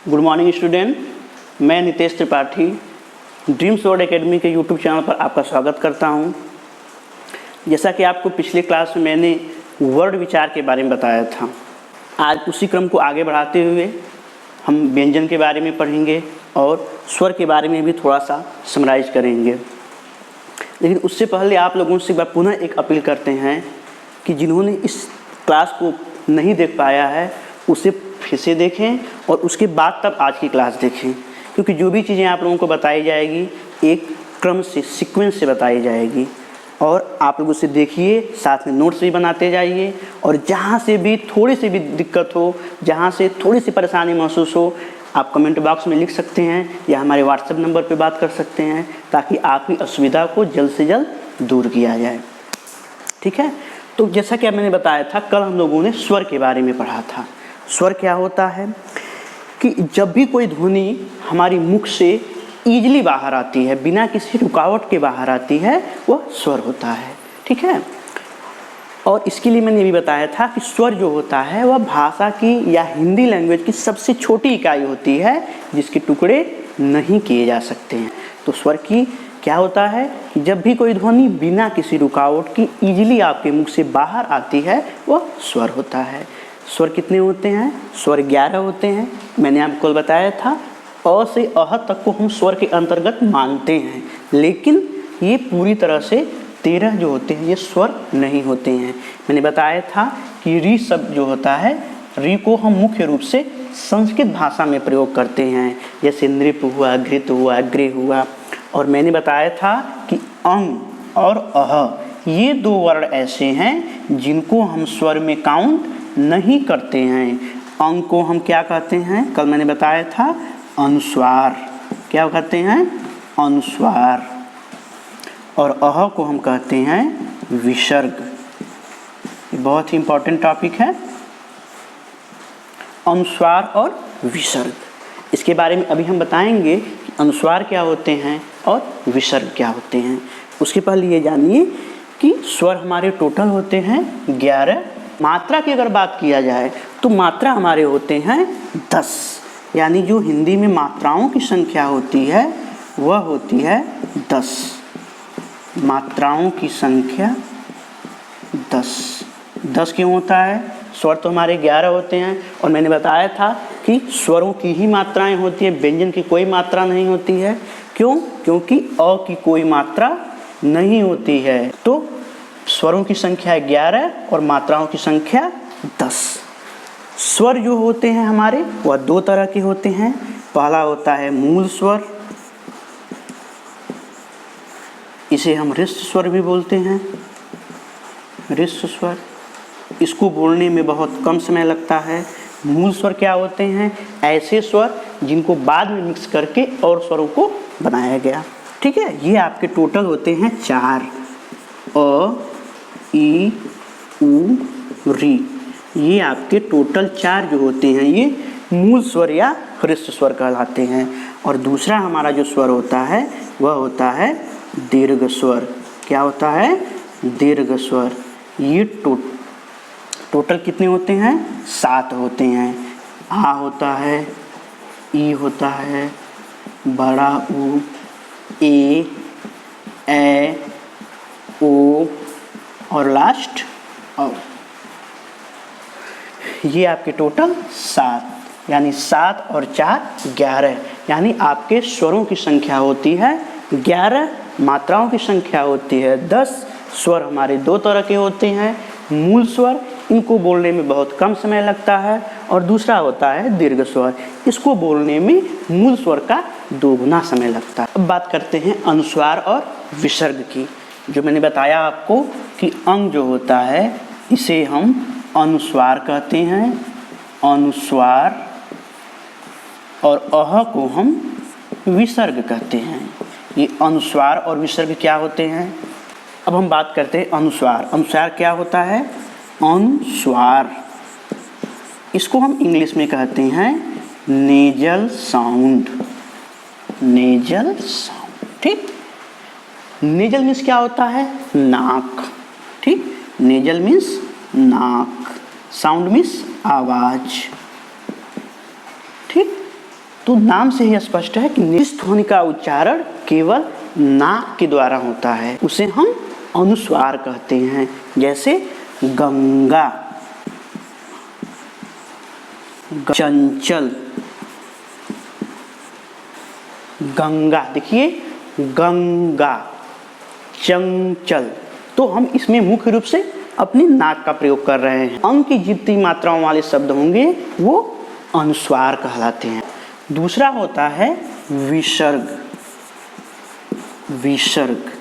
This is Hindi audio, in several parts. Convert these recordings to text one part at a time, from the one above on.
गुड मॉर्निंग स्टूडेंट, मैं Nitesh Tripathi dreams world academy के यूट्यूब चैनल पर आपका स्वागत करता हूं। जैसा कि आपको पिछले क्लास में मैंने वर्ड विचार के बारे में बताया था, आज उसी क्रम को आगे बढ़ाते हुए हम व्यंजन के बारे में पढ़ेंगे और स्वर के बारे में भी थोड़ा सा समराइज करेंगे। लेकिन उससे पहले आप लोगों से पुनः एक अपील करते हैं कि जिन्होंने इस क्लास को नहीं देख पाया है उसे फिर से देखें और उसके बाद तब आज की क्लास देखें, क्योंकि जो भी चीज़ें आप लोगों को बताई जाएगी एक क्रम से, सीक्वेंस से बताई जाएगी। और आप लोग उसे देखिए, साथ में नोट्स भी बनाते जाइए और जहाँ से भी थोड़ी सी भी दिक्कत हो, जहाँ से थोड़ी सी परेशानी महसूस हो, आप कमेंट बॉक्स में लिख सकते हैं या हमारे व्हाट्सएप नंबर पर बात कर सकते हैं, ताकि आपकी असुविधा को जल्द से जल्द दूर किया जाए। ठीक है, तो जैसा कि मैंने बताया था, कल हम लोगों ने स्वर के बारे में पढ़ा था। स्वर क्या होता है कि जब भी कोई ध्वनि हमारी मुख से ईजिली बाहर आती है, बिना किसी रुकावट के बाहर आती है, वह स्वर होता है। ठीक है, और इसके लिए मैंने ये भी बताया था कि स्वर जो होता है वह भाषा की या हिंदी लैंग्वेज की सबसे छोटी इकाई होती है जिसके टुकड़े नहीं किए जा सकते हैं। तो स्वर की क्या होता है कि जब भी कोई ध्वनि बिना किसी रुकावट की ईजिली आपके मुख से बाहर आती है, वह स्वर होता है। स्वर कितने होते हैं? स्वर 11 होते हैं। मैंने आपको बताया था अ से अह तक को हम स्वर के अंतर्गत मानते हैं, लेकिन ये पूरी तरह से 13 जो होते हैं ये स्वर नहीं होते हैं। मैंने बताया था कि री शब्द जो होता है, री को हम मुख्य रूप से संस्कृत भाषा में प्रयोग करते हैं, जैसे नृप हुआ, घृत हुआ, गृह हुआ। और मैंने बताया था कि अंग और अह ये दो वर्ण ऐसे हैं जिनको हम स्वर में काउंट नहीं करते हैं। अंग को हम क्या कहते हैं? कल मैंने बताया था अनुस्वार। क्या कहते हैं? अनुस्वार। और अह को हम कहते हैं विसर्ग। ये बहुत ही इंपॉर्टेंट टॉपिक है, अनुस्वार और विसर्ग। इसके बारे में अभी हम बताएंगे कि अनुस्वार क्या होते हैं और विसर्ग क्या होते हैं। उसके पहले ये जानिए कि स्वर हमारे टोटल होते हैं 11। मात्रा की अगर बात किया जाए तो मात्रा हमारे होते हैं 10, यानी जो हिंदी में मात्राओं की संख्या होती है वह होती है 10। मात्राओं की संख्या 10 क्यों होता है? स्वर तो हमारे 11 होते हैं और मैंने बताया था कि स्वरों की ही मात्राएं होती है, व्यंजन की कोई मात्रा नहीं होती है। क्यों? क्योंकि अ की कोई मात्रा नहीं होती है। तो स्वरों की संख्या 11 और मात्राओं की संख्या 10। स्वर जो होते हैं हमारे वह दो तरह के होते हैं। पहला होता है मूल स्वर, इसे हम रिक्त स्वर भी बोलते हैं। रिक्त स्वर, इसको बोलने में बहुत कम समय लगता है। मूल स्वर क्या होते हैं? ऐसे स्वर जिनको बाद में मिक्स करके और स्वरों को बनाया गया। ठीक है, ये आपके टोटल होते हैं 4। अ, ई, उ, री। ये आपके टोटल 4 जो होते हैं ये मूल स्वर या ह्रस्व स्वर कहलाते हैं। और दूसरा हमारा जो स्वर होता है वह होता है दीर्घ स्वर। क्या होता है? दीर्घ स्वर। ये टोटल कितने होते हैं? 7 होते हैं। आ होता है, ई होता है, बड़ा ऊ, ए, ओ और लास्ट औ। ये आपके टोटल 7, यानी 7 और 4 11, यानी आपके स्वरों की संख्या होती है 11, मात्राओं की संख्या होती है 10। स्वर हमारे दो तरह के होते हैं। मूल स्वर, इनको बोलने में बहुत कम समय लगता है, और दूसरा होता है दीर्घ स्वर, इसको बोलने में मूल स्वर का 2 गुना समय लगता है। अब बात करते हैं अनुस्वार और विसर्ग की। जो मैंने बताया आपको कि अंग जो होता है इसे हम अनुस्वार कहते हैं, अनुस्वार, और अह को हम विसर्ग कहते हैं। ये अनुस्वार और विसर्ग क्या होते हैं? अब हम बात करते हैं अनुस्वार। अनुस्वार क्या होता है? अनुस्वार, इसको हम इंग्लिश में कहते हैं नेजल साउंड। नेजल साउंड, ठीक। नेजल मीन्स क्या होता है? नाक, ठीक। नेजल मीन्स नाक, साउंड मीन्स आवाज, ठीक। तो नाम से ही स्पष्ट है कि इस ध्वनि का उच्चारण केवल नाक के द्वारा होता है, उसे हम अनुस्वार कहते हैं। जैसे गंगा, चंचल, गंगा, देखिए गंगा, चंचल। तो हम इसमें मुख्य रूप से अपनी नाक का प्रयोग कर रहे हैं। अंग की जितनी मात्राओं वाले शब्द होंगे वो अनुस्वार कहलाते हैं। दूसरा होता है विसर्ग। विसर्ग,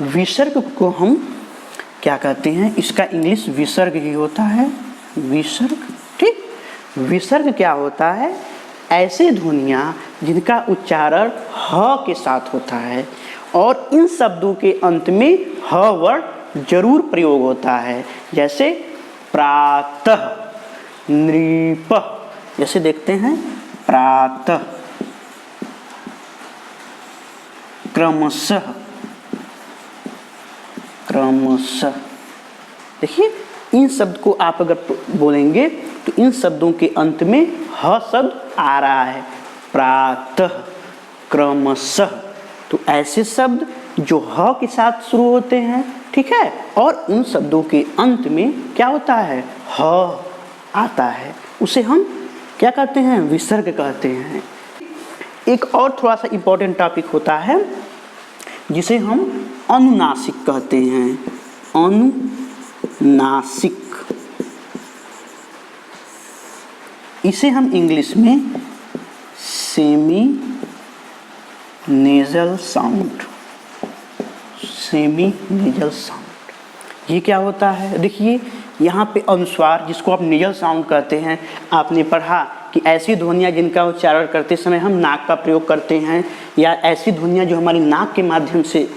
विसर्ग को हम क्या कहते हैं? इसका इंग्लिश विसर्ग ही होता है, विसर्ग। ठीक, विसर्ग क्या होता है? ऐसे ध्वनियाँ जिनका उच्चारण ह के साथ होता है और इन शब्दों के अंत में ह वर्ण जरूर प्रयोग होता है। जैसे प्रातः, नृपः, जैसे देखते हैं प्रातः, क्रमशः, क्रमशः। देखिए इन शब्द को आप अगर बोलेंगे तो इन शब्दों के अंत में ह शब्द आ रहा है, प्रातः, क्रमशः। तो ऐसे शब्द जो ह के साथ शुरू होते हैं, ठीक है, और उन शब्दों के अंत में क्या होता है? ह आता है, उसे हम क्या कहते हैं? विसर्ग कहते हैं। एक और थोड़ा सा इम्पोर्टेंट टॉपिक होता है जिसे हम अनुनासिक कहते हैं। अनुनासिक, इसे हम इंग्लिश में semi nasal sound, semi nasal sound. ये क्या होता है? देखिए यहाँ पे अनुस्वार, जिसको आप नेजल साउंड कहते हैं, आपने पढ़ा कि ऐसी ध्वनियाँ जिनका उच्चारण करते समय हम नाक का प्रयोग करते हैं, या ऐसी ध्वनियाँ जो हमारी नाक के माध्यम से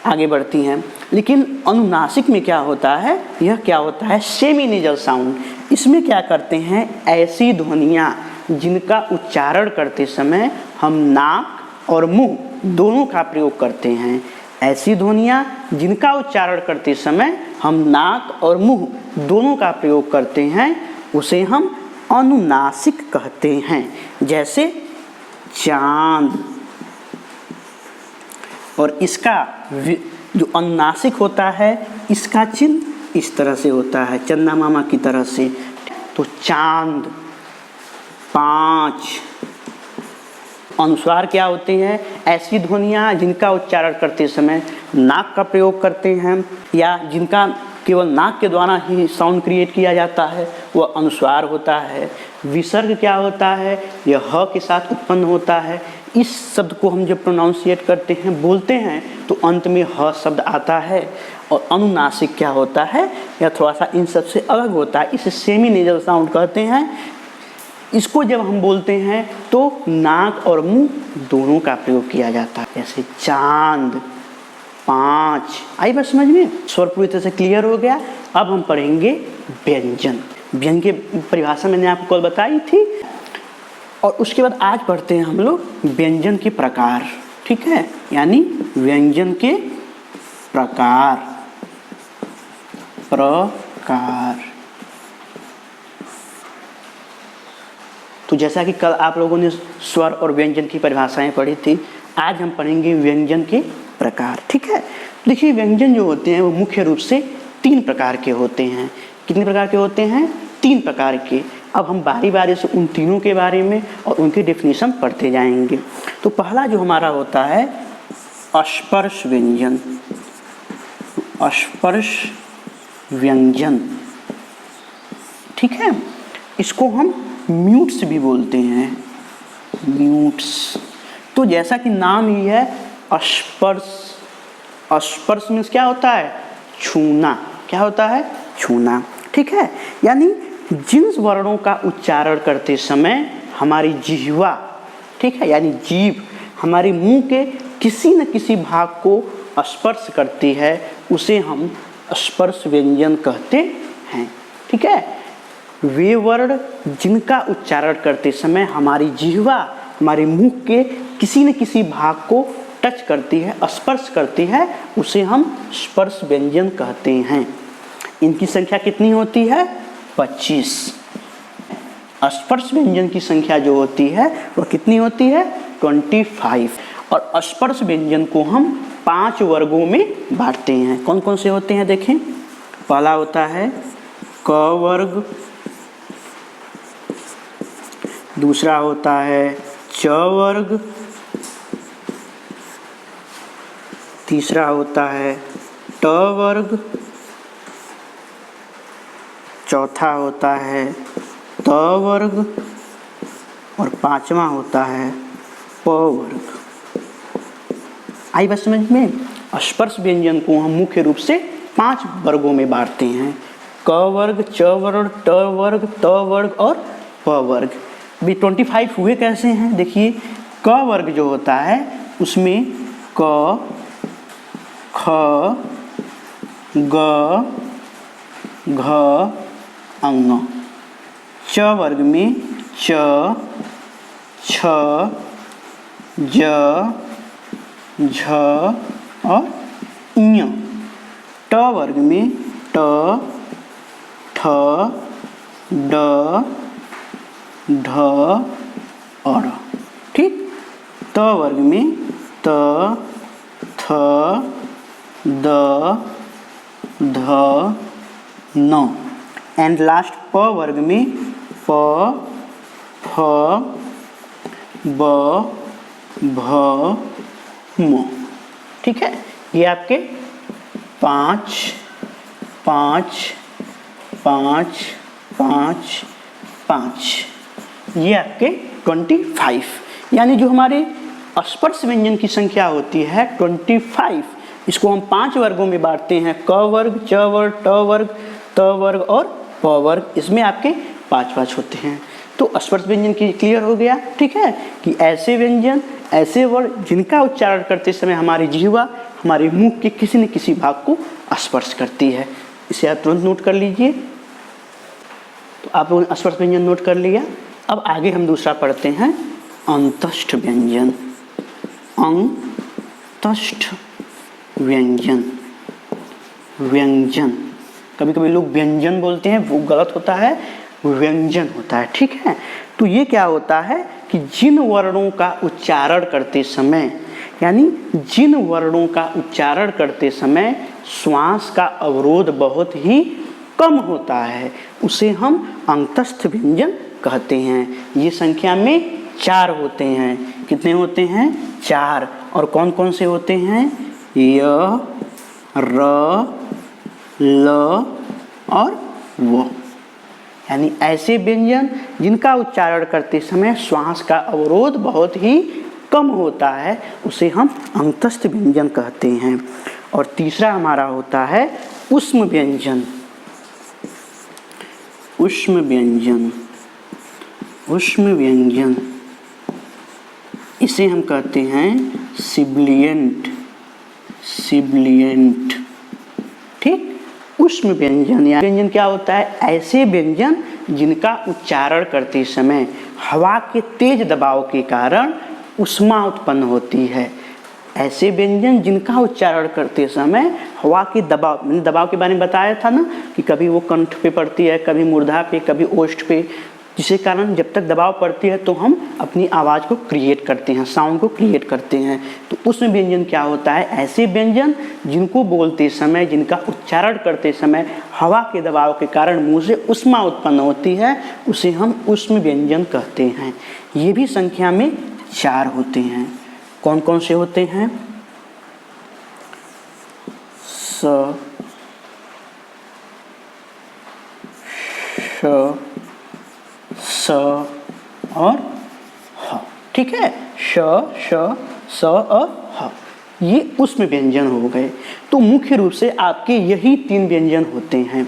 आगे बढ़ती हैं। लेकिन अनुनासिक में क्या होता है? यह क्या होता है? Semi nasal sound. इसमें क्या करते हैं? ऐसी ध्वनियाँ जिनका उच्चारण करते समय हम नाक और मुंह दोनों का प्रयोग करते हैं। ऐसी ध्वनियाँ जिनका उच्चारण करते समय हम नाक और मुंह दोनों का प्रयोग करते हैं, उसे हम अनुनासिक कहते हैं। जैसे चांद, और इसका जो अनुनासिक होता है, इसका चिन्ह इस तरह से होता है, चंदा मामा की तरह से। तो चांद, पाँच। अनुस्वार क्या होते हैं? ऐसी ध्वनियाँ जिनका उच्चारण करते समय नाक का प्रयोग करते हैं, या जिनका केवल नाक के द्वारा ही साउंड क्रिएट किया जाता है, वह अनुस्वार होता है। विसर्ग क्या होता है? यह ह के साथ उत्पन्न होता है। इस शब्द को हम जब प्रोनाउंसिएट करते हैं, बोलते हैं, तो अंत में ह शब्द आता है। और अनुनासिक क्या होता है? यह थोड़ा सा इन सब से अलग होता है, इसे सेमी नेजल साउंड कहते हैं। इसको जब हम बोलते हैं तो नाक और मुंह दोनों का प्रयोग किया जाता है। जैसे चांद, पाँच। आई बात समझ में? स्वर पूरी तरह से क्लियर हो गया। अब हम पढ़ेंगे व्यंजन। व्यंजन की परिभाषा मैंने आपको कल बताई थी, और उसके बाद आज पढ़ते हैं हम लोग व्यंजन के प्रकार। ठीक है, यानी व्यंजन के प्रकार। प्रकार, तो जैसा कि कल आप लोगों ने स्वर और व्यंजन की परिभाषाएं पढ़ी थी, आज हम पढ़ेंगे व्यंजन के प्रकार। ठीक है, देखिए व्यंजन जो होते हैं वो मुख्य रूप से 3 प्रकार के होते हैं। कितने प्रकार के होते हैं? 3 प्रकार के। अब हम बारी बारी से उन तीनों के बारे में और उनकी डेफिनेशन पढ़ते जाएंगे। तो पहला जो हमारा होता है स्पर्श व्यंजन। स्पर्श व्यंजन, ठीक है, इसको हम म्यूट्स भी बोलते हैं, म्यूट्स। तो जैसा कि नाम ही है स्पर्श, स्पर्श मीन्स क्या होता है? छूना। क्या होता है? छूना। ठीक है, यानी जिन वर्णों का उच्चारण करते समय हमारी जिह्वा, ठीक है, यानी जीभ हमारे मुंह के किसी न किसी भाग को स्पर्श करती है, उसे हम स्पर्श व्यंजन कहते हैं। ठीक है, वे वर्ण जिनका उच्चारण करते समय हमारी जिह्वा हमारे मुंह के किसी न किसी भाग को टच करती है, स्पर्श करती है, उसे हम स्पर्श व्यंजन कहते हैं। इनकी संख्या कितनी होती है? 25। स्पर्श व्यंजन की संख्या जो होती है वह कितनी होती है? 25। और स्पर्श व्यंजन को हम 5 वर्गों में बांटते हैं। कौन कौन से होते हैं देखें। पहला होता है क वर्ग, दूसरा होता है च वर्ग, तीसरा होता है ट वर्ग, चौथा होता है त वर्ग और पांचवा होता है प वर्ग। आई बात समझ में। स्पर्श व्यंजन को हम मुख्य रूप से 5 वर्गों में बांटते हैं। क वर्ग, च वर्ग, ट वर्ग, त वर्ग और प वर्ग। भी 25 हुए कैसे हैं? देखिए क वर्ग जो होता है उसमें क, ख, ग, घ, अंग। च वर्ग में च, छ, ज, झ और ञ। ट वर्ग में ट, ठ, ड, ढ और ढ़। ठीक। त वर्ग में त, थ, द, ध, न। एंड लास्ट प वर्ग में प, फ, ब, भ, म। ठीक है। ये आपके 5, 5, 5, 5, 5, ये आपके 25। यानी जो हमारे स्पर्श व्यंजन की संख्या होती है 25, इसको हम 5 वर्गों में बांटते हैं। क वर्ग, च वर्ग, ट वर्ग, त वर्ग और प वर्ग। इसमें आपके 5 होते हैं। तो स्पर्श व्यंजन की क्लियर हो गया। ठीक है कि ऐसे व्यंजन, ऐसे वर्ड जिनका उच्चारण करते समय हमारी जिह्वा हमारे मुंह के किसी न किसी भाग को स्पर्श करती है। इसे आप तुरंत नोट कर लीजिए। तो आप लोगों ने स्पर्श व्यंजन नोट कर लिया। अब आगे हम दूसरा पढ़ते हैं अंतस्थ व्यंजन। अंतस्थ व्यंजन। व्यंजन, कभी कभी लोग व्यंजन बोलते हैं, वो गलत होता है, व्यंजन होता है। ठीक है। तो ये क्या होता है कि जिन वर्णों का उच्चारण करते समय, यानी जिन वर्णों का उच्चारण करते समय श्वास का अवरोध बहुत ही कम होता है, उसे हम अंतस्थ व्यंजन कहते हैं। ये संख्या में 4 होते हैं। कितने होते हैं? 4। और कौन कौन से होते हैं? य, र, ल और वो। यानी ऐसे व्यंजन जिनका उच्चारण करते समय श्वास का अवरोध बहुत ही कम होता है, उसे हम अंतस्थ व्यंजन कहते हैं। और तीसरा हमारा होता है ऊष्म व्यंजन। ऊष्म व्यंजन। ऊष्म व्यंजन, इसे हम कहते हैं सिबिलिएंट। सिबिलिएंट। ठीक। ऊष्म व्यंजन या व्यंजन क्या होता है? ऐसे व्यंजन जिनका उच्चारण करते समय हवा के तेज दबाव के कारण ऊष्मा उत्पन्न होती है। ऐसे व्यंजन जिनका उच्चारण करते समय हवा के दबाव, मैंने दबाव के बारे में बताया था ना कि कभी वो कंठ पे पड़ती है, कभी मूर्धा पे, कभी ओष्ठ पे, जिसके कारण जब तक दबाव पड़ती है तो हम अपनी आवाज़ को क्रिएट करते हैं, साउंड को क्रिएट करते हैं। तो उसमें व्यंजन क्या होता है? ऐसे व्यंजन जिनको बोलते समय, जिनका उच्चारण करते समय हवा के दबाव के कारण मुंह से ऊष्मा उत्पन्न होती है, उसे हम ऊष्म व्यंजन कहते हैं। ये भी संख्या में 4 होते हैं। कौन कौन से होते हैं? स, श, स और ह। ठीक है। श, श, स और ह, ये ऊष्म व्यंजन हो गए। तो मुख्य रूप से आपके यही 3 व्यंजन होते हैं।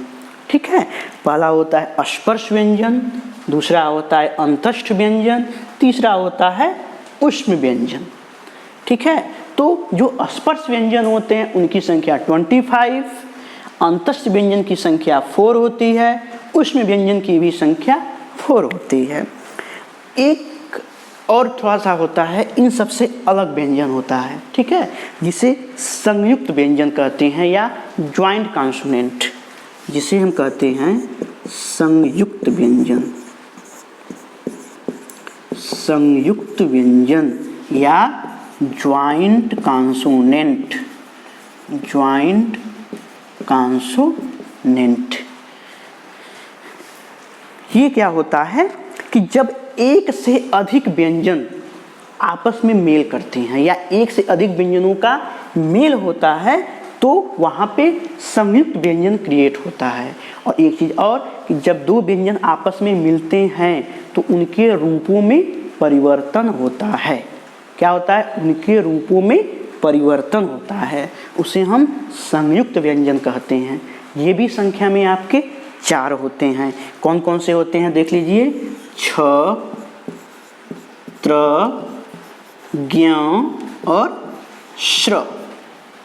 ठीक है। पहला होता है स्पर्श व्यंजन, दूसरा होता है अंतस्थ व्यंजन, तीसरा होता है ऊष्म व्यंजन। ठीक है। तो जो स्पर्श व्यंजन होते हैं उनकी संख्या 25, अंतस्थ व्यंजन की संख्या 4 होती है, ऊष्म व्यंजन की भी संख्या 4 होती है। एक और थोड़ा सा होता है, इन सबसे अलग व्यंजन होता है। ठीक है। जिसे संयुक्त व्यंजन कहते हैं या ज्वाइंट कॉन्सोनेंट, जिसे हम कहते हैं संयुक्त व्यंजन। संयुक्त व्यंजन या ज्वाइंट कॉन्सोनेंट, ज्वाइंट कॉन्सोनेंट। ये क्या होता है कि जब एक से अधिक व्यंजन आपस में मेल करते हैं या एक से अधिक व्यंजनों का मेल होता है तो वहाँ पे संयुक्त व्यंजन क्रिएट होता है। और एक चीज़ और कि जब दो व्यंजन आपस में मिलते हैं तो उनके रूपों में परिवर्तन होता है। क्या होता है? उनके रूपों में परिवर्तन होता है, उसे हम संयुक्त व्यंजन कहते हैं। ये भी संख्या में आपके 4 होते हैं। कौन कौन से होते हैं देख लीजिए, छ, त्र, ज्ञ और श्र।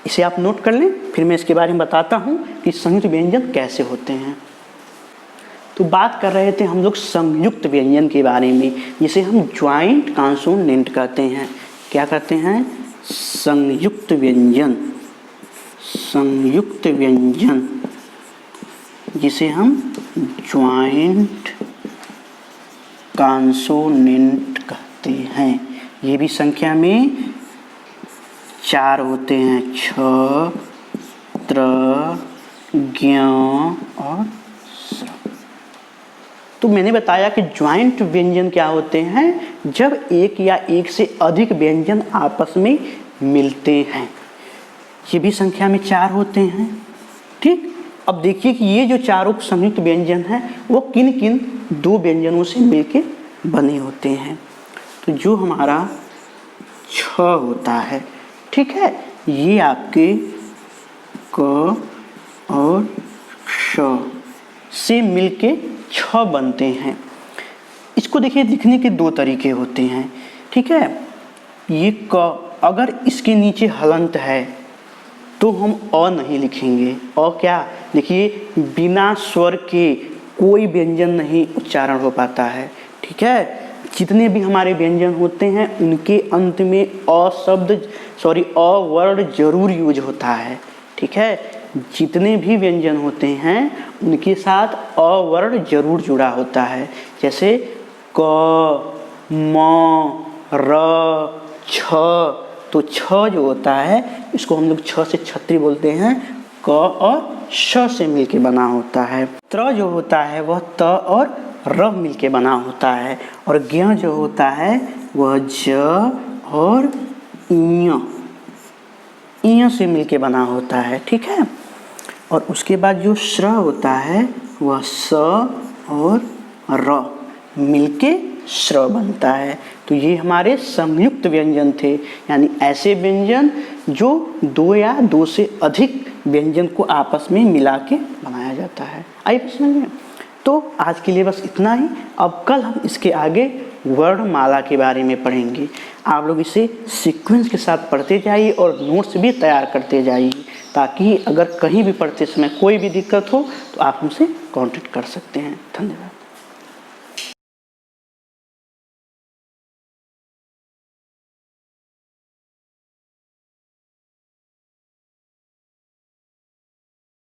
इसे आप नोट कर लें, फिर मैं इसके बारे में बताता हूँ कि संयुक्त व्यंजन कैसे होते हैं। तो बात कर रहे थे हम लोग संयुक्त व्यंजन के बारे में, जिसे हम ज्वाइंट कॉन्सोनेंट कहते हैं। क्या कहते हैं? संयुक्त व्यंजन, संयुक्त व्यंजन जिसे हम ज्वाइंट कॉन्सोनेंट कहते हैं। ये भी संख्या में 4 होते हैं, छ, त्र, ज्ञ और श्र। तो मैंने बताया कि ज्वाइंट व्यंजन क्या होते हैं, जब एक या एक से अधिक व्यंजन आपस में मिलते हैं। ये भी संख्या में 4 होते हैं। ठीक, अब देखिए कि ये जो चारों संयुक्त व्यंजन हैं वो किन किन 2 व्यंजनों से मिलके बने होते हैं। तो जो हमारा छ होता है, ठीक है, ये आपके क और श से मिलके छ बनते हैं। इसको देखिए, लिखने के 2 तरीके होते हैं। ठीक है, ये क अगर इसके नीचे हलंत है तो हम अ नहीं लिखेंगे। अ क्या? देखिए, बिना स्वर के कोई व्यंजन नहीं उच्चारण हो पाता है। ठीक है, जितने भी हमारे व्यंजन होते हैं उनके अंत में अ वर्ड जरूर यूज होता है। ठीक है, जितने भी व्यंजन होते हैं उनके साथ अ वर्ड जरूर जुड़ा होता है। जैसे क, म, र, छ। तो छ जो होता है इसको हम लोग छ से छत्री बोलते हैं, क और श से मिलके बना होता है। त्र जो होता है वह त और र मिलके बना होता है। और ज्ञ जो होता है वह ज और ञ से मिलके बना होता है। ठीक है, और उसके बाद जो श्र होता है वह स और र मिलके श्र बनता है। तो ये हमारे संयुक्त व्यंजन थे, यानी ऐसे व्यंजन जो 2 या 2 से अधिक व्यंजन को आपस में मिला के बनाया जाता है। आइए समझ में। तो आज के लिए बस इतना ही। अब कल हम इसके आगे वर्णमाला के बारे में पढ़ेंगे। आप लोग इसे सीक्वेंस के साथ पढ़ते जाइए और नोट्स भी तैयार करते जाइए, ताकि अगर कहीं भी पढ़ते समय कोई भी दिक्कत हो तो आप हमसे कांटेक्ट कर सकते हैं। धन्यवाद।